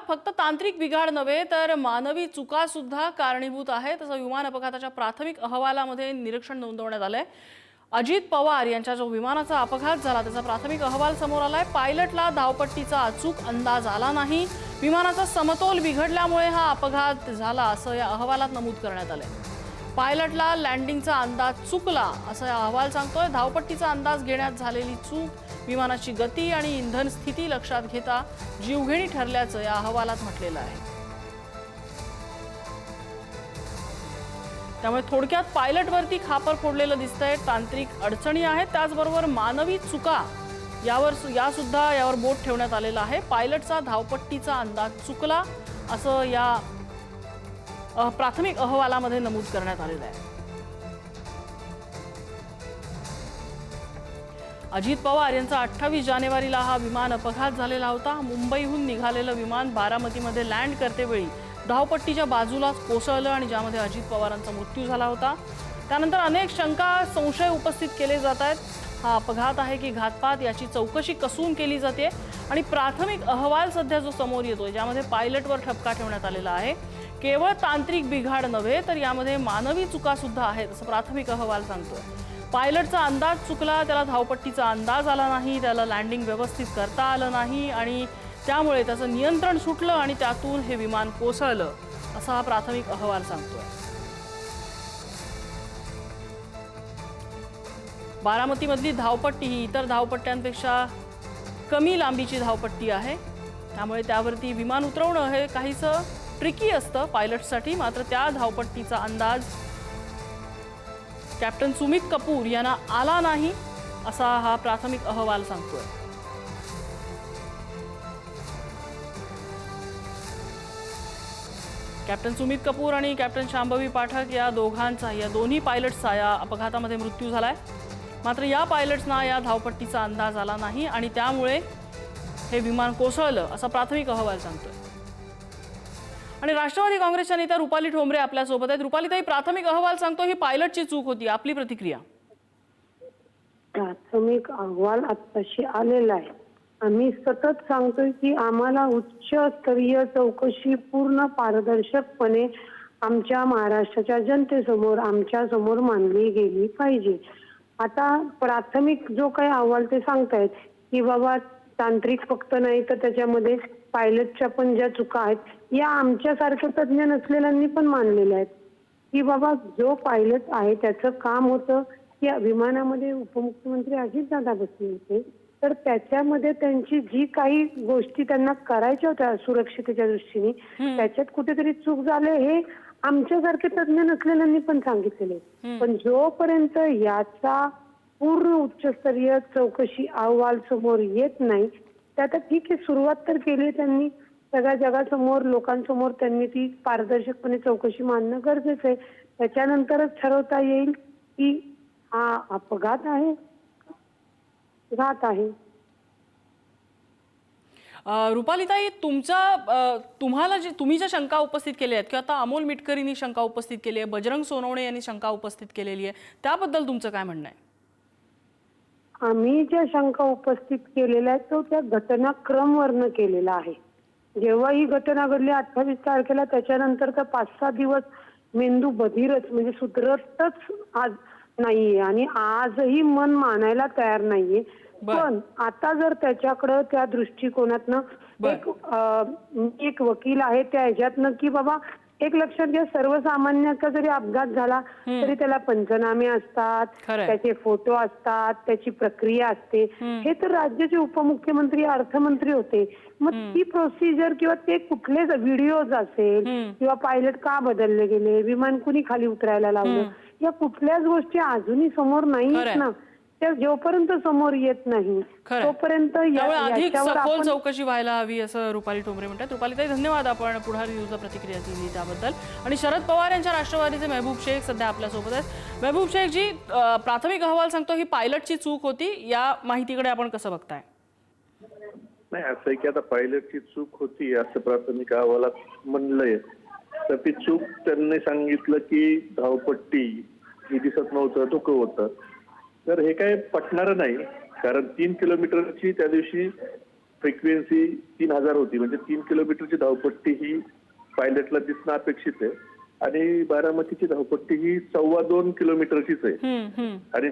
फक्त तांत्रिक बिघाड नव्हे तर मानवी चुका सुद्धा कारणीभूत आहेत असं विमान अपघाताच्या प्राथमिक अहवालामध्ये निरीक्षण नोंदवण्यात आलंय। अजित पवार यांच्या जो विमानाचा अपघात झाला त्याचा प्राथमिक अहवाल समोर आलाय। पायलटला धावपट्टीचा अचूक अंदाज आला नाही, विमानाचा समतोल बिघडल्यामुळे हा अपघात झाला असं या अहवालात नमूद करण्यात आलंय। पायलटला लँडिंगचा अंदाज चुकला असं या अहवाल सांगतोय। धावपट्टीचा अंदाज घेण्यात झालेली चूक विमानाची गती आणि इंधन स्थिती लक्षात घेता जीवघेणी ठरल्याचं या अहवालात म्हटलेलं आहे। त्यामुळे थोडक्यात पायलटवरती खापर फोडलेलं दिसतंय, तांत्रिक अडचणी आहेत, त्याचबरोबर मानवी चुका यावर बोट ठेवण्यात आलेलं आहे। पायलटचा धावपट्टीचा अंदाज चुकला असं या प्राथमिक अहवालामध्ये नमूद करण्यात आलेलं आहे। अजित पवार यांचा 28 जानेवारीला हा विमान अपघात झालेला होता। मुंबईहून निघालेलं विमान बारामतीमध्ये लँड करतेवेळी धावपट्टीच्या बाजूला कोसळलं आणि ज्यामध्ये अजित पवारांचा मृत्यू झाला होता। त्यानंतर अनेक शंका संशय उपस्थित केले जात आहेत। हा अपघात आहे की घातपात याची चौकशी कसून केली जाते आणि प्राथमिक अहवाल सध्या जो समोर येतोय ज्यामध्ये पायलटवर ठपका ठेवण्यात आलेला आहे। केवळ तांत्रिक बिघाड नव्हे तर यामध्ये मानवी चुका सुद्धा आहेत असं प्राथमिक अहवाल सांगतोय। पायलटचा अंदाज चुकला, त्याला धावपट्टीचा अंदाज आला नाही, त्याला लँडिंग व्यवस्थित करता आलं नाही आणि त्यामुळे त्याचं नियंत्रण सुटलं आणि त्यातून हे विमान कोसळलं असा हा प्राथमिक अहवाल सांगतोय। बारामतीमधली धावपट्टी ही इतर धावपट्ट्यांपेक्षा कमी लांबीची धावपट्टी आहे, त्यामुळे त्यावरती विमान उतरवणं हे काहीसं ट्रिकी असतं पायलटसाठी। मात्र त्या धावपट्टीचा अंदाज कॅप्टन सुमित कपूर यांना आला नाही असा हा प्राथमिक अहवाल सांगतोय। कॅप्टन सुमित कपूर आणि कॅप्टन शांभवी पाठक या दोन्ही पायलट्सचा या अपघातामध्ये मृत्यू झालाय। मात्र या पायलट्सना या धावपट्टीचा अंदाज आला नाही आणि त्यामुळे हे विमान कोसळलं असा प्राथमिक अहवाल सांगतोय। आणि राष्ट्रवादी काँग्रेसच्या नेत्या रुपाली ठोंबरे आपल्या सोबत आहेत। रुपालीताई, प्राथमिक अहवाल सांगतो ही पायलटची चूक होती, आपली प्रतिक्रिया? प्राथमिक अहवाल आत्ताशी आलेला आहे। आम्ही सतत सांगतोय की आम्हाला उच्च स्तरीय चौकशी पूर्ण पारदर्शकपणे आमच्या महाराष्ट्राच्या जनतेसमोर आमच्या समोर मांडली गेली पाहिजे। आता प्राथमिक जो काही अहवाल ते सांगतायत की बाबा तांत्रिक फक्त नाही तर त्याच्यामध्ये पायलटच्या पण ज्या चुका आहेत या आमच्यासारख्या तज्ञ नसलेल्यांनी पण मानलेल्या आहेत की बाबा जो पायलट आहे त्याचं काम होतं की विमानामध्ये उपमुख्यमंत्री अजितदादा बसले होते तर त्याच्यामध्ये त्यांची जी काही गोष्टी त्यांना करायच्या होत्या सुरक्षितेच्या दृष्टीने त्याच्यात कुठेतरी चूक झाले हे आमच्यासारखे तज्ञ नसलेल्यांनी पण सांगितलेले। पण जोपर्यंत याचा पूर्ण उच्चस्तरीय चौकशी अहवाल समोर येत नाही तर आता ठीक आहे, सुरुवात तर केली त्यांनी, सगळ्या जगासमोर लोकांसमोर त्यांनी ती पारदर्शकपणे चौकशी मांडणं गरजेचं आहे। त्याच्यानंतरच ठरवता येईल की हा अपघात आहे घात आहे। रुपालीताई, तुम्ही ज्या शंका उपस्थित केल्या आहेत किंवा आता अमोल मिटकरींनी शंका उपस्थित केली आहे, बजरंग सोनवणे यांनी शंका उपस्थित केलेली आहे, त्याबद्दल तुमचं काय म्हणणं आहे? आम्ही ज्या शंका उपस्थित केलेल्या आहेत तो त्या घटनाक्रमवरनं केलेला आहे। जेव्हा ही घटना घडली 28 तारखेला त्याच्यानंतर तर 5-6 दिवस मेंदू बधीरच म्हणजे सुधरतच आज नाहीये आणि आजही मन मानायला तयार नाहीये। पण आता जर त्याच्याकडं त्या दृष्टिकोनातनं एक वकील आहे त्या ह्याच्यातनं की बाबा एक लक्षात घ्या, सर्वसामान्याचा जरी अपघात झाला तरी त्याला पंचनामे असतात, त्याचे फोटो असतात, त्याची प्रक्रिया असते। हे तर राज्याचे उपमुख्यमंत्री अर्थमंत्री होते, मग ती प्रोसिजर किंवा ते कुठले व्हिडिओज असेल किंवा पायलट का बदलले गेले, विमान कुणी खाली उतरायला लावलं, या कुठल्याच गोष्टी अजूनही समोर नाहीत ना। त्या जोपर्यंत समोर येत नाही तोपर्यंत अधिक सखोल चौकशी व्हायला हवी असं रुपाली ठोंबरे म्हणतात। रुपालीताई, धन्यवाद आपण पुढारी न्यूजला प्रतिक्रिया दिली त्याबद्दल। आणि शरद पवार यांच्या राष्ट्रवादीचे महबूब शेख सध्या आपल्या सोबत आहेत। महबूब शेख जी, प्राथमिक अहवाल सांगतो ही पायलटची चूक होती, या माहितीकडे आपण कसं बघताय? नाही, असं की आता पायलटची चूक होती असं प्राथमिक अहवालात म्हणलंय तर ती चूक त्यांनी सांगितलं की धावपट्टी ही दिसत नव्हतं, धुकं होतं, तर हे काय पटणार नाही। कारण 3 किलोमीटरची त्या दिवशी फ्रिक्वेन्सी 3000 होती, म्हणजे 3 किलोमीटरची धावपट्टी ही पायलटला दिसणं अपेक्षित आहे आणि बारामतीची धावपट्टी ही 2.25 किलोमीटरचीच आहे आणि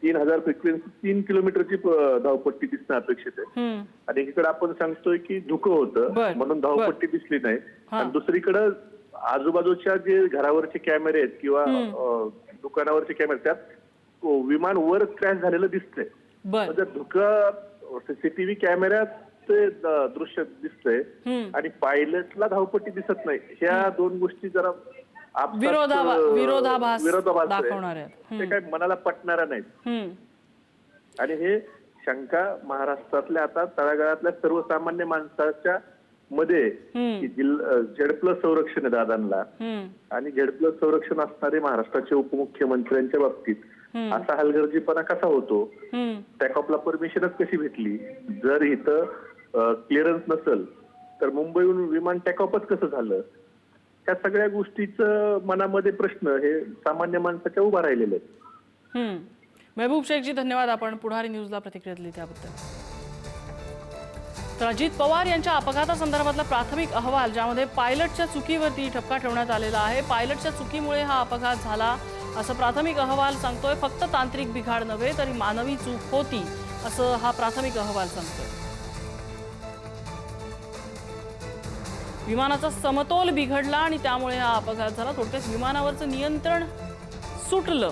3000 फ्रिक्वेन्सी 3 किलोमीटरची धावपट्टी दिसणं अपेक्षित आहे. आणि इकडे आपण सांगतोय की धुकं होतं म्हणून धावपट्टी दिसली नाही आणि दुसरीकडे आजूबाजूच्या जे घरावरचे कॅमेरे आहेत किंवा दुकानावरचे कॅमेरे त्यात विमान वर क्रॅश झालेलं दिसतंय. म्हणजे धुकं सीसीटीव्ही कॅमेऱ्यात ते दृश्य दिसतंय आणि पायलटला धावपट्टी दिसत नाही. ह्या दोन गोष्टी जरा विरोधाभास दाखवणार आहेत, ते काय मनाला पटणाऱ्या नाहीत. आणि हे शंका महाराष्ट्रातल्या आता तळागाळातल्या सर्वसामान्य माणसाच्या मध्ये झेड+ संरक्षण आहे दादांना आणि झेड+ संरक्षण असणारे महाराष्ट्राचे उपमुख्यमंत्र्यांच्या बाबतीत असा हलगर्जीपणा कसा होतो, टॅकऑफला परमिशनच कशी भेटली, जर इथं क्लिअरन्स नसेल तर मुंबईहून विमान टॅकऑफच कसं झालं, त्या सगळ्या गोष्टीचं मनामध्ये प्रश्न हे सामान्य माणसाच्या उभा राहिलेले आहेत. महबूब शेखजी धन्यवाद, आपण पुढारी न्यूजला प्रतिक्रिया दिली त्याबद्दल. तर अजित पवार यांच्या अपघातासंदर्भातला प्राथमिक अहवाल ज्यामध्ये पायलटच्या चुकीवरती ठपका ठेवण्यात आलेला आहे. पायलटच्या चुकीमुळे हा अपघात झाला असं प्राथमिक अहवाल सांगतोय. फक्त तांत्रिक बिघाड नव्हे तरी मानवी चूक होती असं हा प्राथमिक अहवाल सांगतोय. विमानाचा समतोल बिघडला आणि त्यामुळे हा अपघात झाला. थोडक्यात विमानावरचं नियंत्रण सुटलं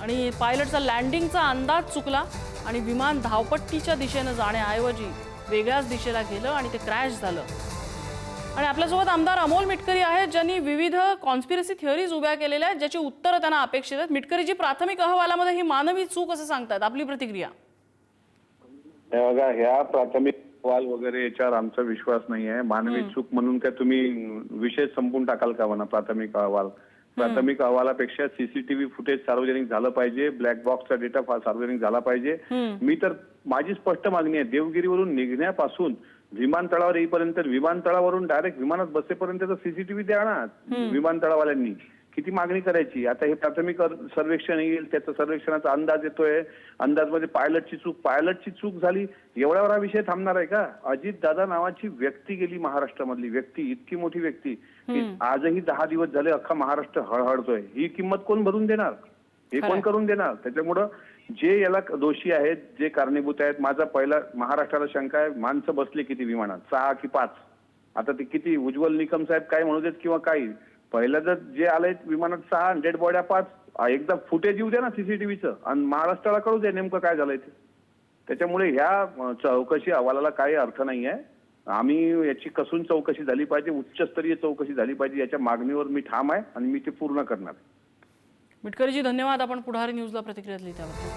आणि पायलटचा लँडिंगचा अंदाज चुकला आणि विमान धावपट्टीच्या दिशेनं जाण्याऐवजी वेगळ्याच दिशेला गेलं आणि ते क्रॅश झालं. आणि आपल्यासोबत आमदार अमोल मिटकरी आहेत ज्यांनी विविध कॉन्स्पिरसी थिअरीज उभ्या केलेल्या आहेत ज्याची उत्तरं त्यांना अपेक्षित आहेत. मिटकरीजी, प्राथमिक अहवालामध्ये ही मानवी चूक असं सांगतात, आपली प्रतिक्रिया? बघा, ह्या प्राथमिक अहवाल वगैरे याच्यावर आमचा विश्वास नाही आहे. मानवी चूक म्हणून काय तुम्ही विषय संपून टाकाल का म्हणा प्राथमिक अहवाल? प्राथमिक अहवालापेक्षा सीसीटीव्ही फुटेज सार्वजनिक झालं पाहिजे, ब्लॅक बॉक्सचा डेटा सार्वजनिक झाला पाहिजे. मी तर माझी स्पष्ट मागणी आहे, देवगिरीवरून निघण्यापासून विमानतळावर येईपर्यंत, विमानतळावरून डायरेक्ट विमानात बसेपर्यंतचा सीसीटीव्ही द्या ना विमानतळावाल्यांनी. किती मागणी करायची? आता हे प्राथमिक सर्वेक्षण येईल, त्याचा सर्वेक्षणाचा अंदाज येतोय, अंदाजमध्ये पायलटची चूक झाली, एवढ्यावर हा विषय थांबणार आहे का? अजित दादा नावाची व्यक्ती गेली महाराष्ट्रामधली, व्यक्ती, इतकी मोठी व्यक्ती की आजही 10 दिवस झाले अख्खा महाराष्ट्र हळहळतोय. ही किंमत कोण भरून देणार? हे कोण करून देणार? त्याच्यामुळं जे याला दोषी आहेत, जे कारणीभूत आहेत, माझा पहिला महाराष्ट्राला शंका आहे, माणसं बसली किती विमानात, 6 की 5? आता ते किती उज्ज्वल निकम साहेब काय म्हणू देत किंवा काही, पहिलं जर जे आलंय विमानात 6, डेड बॉड्या 5, एकदा फुटेज येऊ द्या ना सीसीटीव्हीचं आणि महाराष्ट्राला कळू द्या नेमकं काय झालंय ते. त्याच्यामुळे ह्या चौकशी अहवालाला काही अर्थ नाही आहे. आम्ही याची कसून चौकशी झाली पाहिजे, उच्चस्तरीय चौकशी झाली पाहिजे, याच्या मागणीवर मी ठाम आहे आणि मी ते पूर्ण करणार. मिटकरीजी धन्यवाद, आपण पुढारी न्यूजला प्रतिक्रिया दिली त्याबद्दल.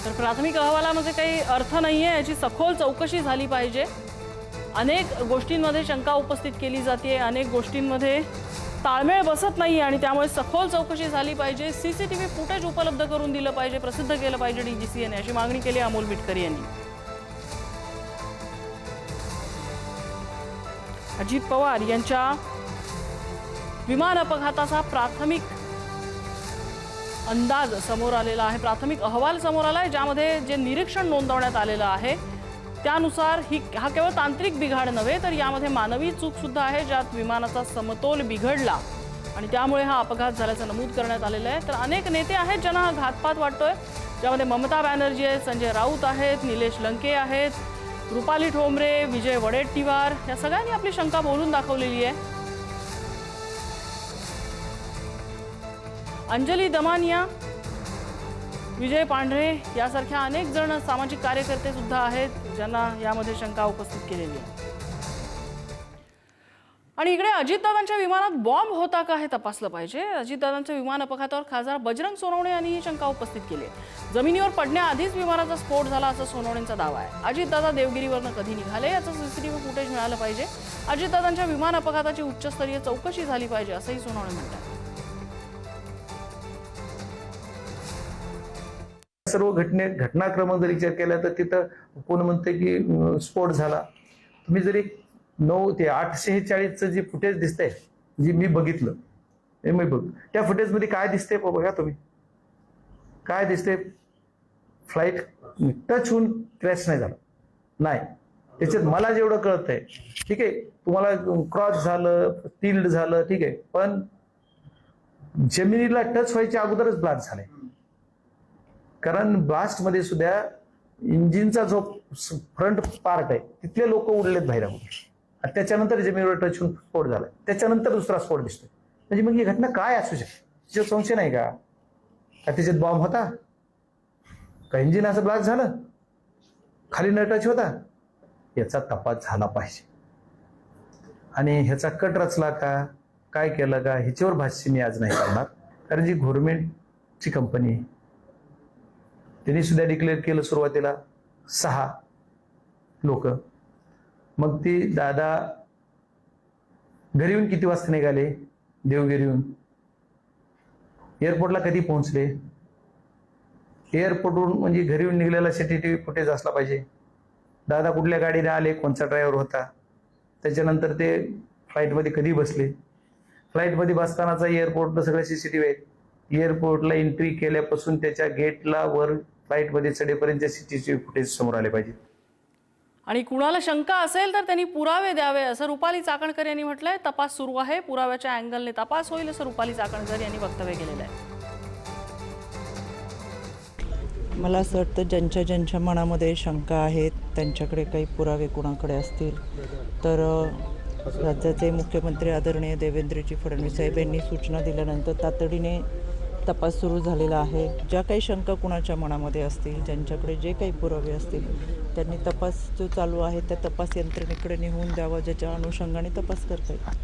तर प्राथमिक अहवालामध्ये काही अर्थ नाहीये, याची सखोल चौकशी झाली पाहिजे. अनेक गोष्टींमध्ये शंका उपस्थित केली जाते, अनेक गोष्टींमध्ये ताळमेळ बसत नाही आणि त्यामुळे सखोल चौकशी झाली पाहिजे. सीसीटीव्ही फुटेज उपलब्ध करून दिलं पाहिजे, प्रसिद्ध केलं पाहिजे DGCAने, अशी मागणी केली अमोल मिटकरी यांनी. अजित पवार यांच्या विमान अपघाताचा प्राथमिक अंदाज समोर आलेला आहे, प्राथमिक अहवाल समोर आला आहे, ज्यामध्ये जे निरीक्षण नोंदवण्यात आलेलं आहे त्यानुसार हा केवळ तांत्रिक बिघाड नव्हे तर यामध्ये मानवी चूक सुद्धा आहे, ज्यात विमानाचा समतोल बिघडला आणि त्यामुळे हा अपघात झाल्याचं नमूद करण्यात आलेलं आहे. तर अनेक नेते आहेत ज्यांना हा घातपात वाटतोय, ज्यामध्ये ममता बॅनर्जी आहेत, संजय राऊत आहेत, निलेश लंके आहेत, रुपाली ठोंबरे, विजय वडेट्टीवार, या सगळ्यांनी आपली शंका बोलून दाखवलेली आहे. अंजली दमानिया, विजय पांढरे यासारख्या अनेक जण सामाजिक कार्यकर्ते सुद्धा आहेत ज्यांना यामध्ये शंका उपस्थित केलेली आहे. आणि इकडे अजितदादांच्या विमानात बॉम्ब होता का हे तपासलं पाहिजे. अजितदादांच्या विमान अपघातावर खासदार बजरंग सोनवणे यांनी ही शंका उपस्थित केली आहे. जमिनीवर पडण्याआधीच विमानाचा स्फोट झाला असा सोनवणेंचा दावा आहे. अजितदादा देवगिरीवरनं कधी निघाले याचं सीसीटीव्ही फुटेज मिळालं पाहिजे. अजितदादांच्या विमान अपघाताची उच्चस्तरीय चौकशी झाली पाहिजे असंही सोनवणे म्हणतात. सर्व घटनाक्रम जर विचार केला तर तिथं कोण म्हणते की स्फोट झाला. तुम्ही जरी 9 ते 8:46चं जे फुटेज दिसतंय, जे मी बघितलं, त्या फुटेजमध्ये काय दिसतंय बघा तुम्ही, काय दिसतंय? फ्लाईट टच होऊन क्रॅश नाही झालं. नाही, त्याच्यात मला जेवढं कळतंय, ठीक आहे, तुम्हाला क्रॉस झालं, टिल्ड झालं, ठीक आहे, पण जमिनीला टच व्हायच्या अगोदरच ब्लास्ट झाले. कारण ब्लास्टमध्ये सुद्धा इंजिनचा जो फ्रंट पार्ट आहे तिथले लोक उडलेत बाहेर आणि त्याच्यानंतर जमिनीवर टच होऊन स्फोट झाला. त्याच्यानंतर दुसरा स्फोट दिसतोय. म्हणजे मग ही घटना काय असू शकते? त्याच्यात संशय नाही का त्याच्यात बॉम्ब होता का? इंजिन असं ब्लास्ट झालं, खाली न टच होता? याचा तपास झाला पाहिजे. आणि ह्याचा कट रचला का, काय केलं का, ह्याच्यावर भाष्य मी आज नाही करणार. कारण जी गव्हर्नमेंटची कंपनी आहे त्यांनी सुद्धा डिक्लेअर केलं सुरुवातीला 6 लोक. मग ती दादा घरी येऊन किती वाजता निघाले, देवगिरीहून एअरपोर्टला कधी पोहोचले? एअरपोर्टवरून म्हणजे घरी येऊन निघलेला CCTV फुटेज असला पाहिजे. दादा कुठल्या गाडीने आले, कोणचा ड्रायव्हर होता, त्याच्यानंतर ते फ्लाईटमध्ये कधी बसले, फ्लाईटमध्ये बसतानाचा एअरपोर्टला सगळे CCTV आहेत. एअरपोर्टला एंट्री केल्यापासून त्याच्या गेटला वर फ्लाईटमध्ये चढेपर्यंत CCTV फुटेज समोर आले पाहिजे. आणि कुणाला शंका असेल तर त्यांनी पुरावे द्यावे असं रुपाली चाकणकर यांनी म्हटलंय. तपास सुरू आहे, पुराव्याच्या अँगलने तपास होईल असं रुपाली चाकणकर यांनी वक्तव्य केलेलं आहे. मला असं वाटतं ज्यांच्या मनामध्ये शंका आहेत त्यांच्याकडे काही पुरावे कुणाकडे असतील तर राज्याचे मुख्यमंत्री आदरणीय देवेंद्रजी फडणवीस साहेब यांनी सूचना दिल्यानंतर तातडीने तपास सुरू झालेला आहे. ज्या काही शंका कुणाच्या मनामध्ये असतील, ज्यांच्याकडे जे काही पुरावे असतील त्यांनी तपास जो चालू आहे त्या तपास यंत्रणेकडे नेऊन द्यावा, ज्याच्या अनुषंगाने तपास करता येईल.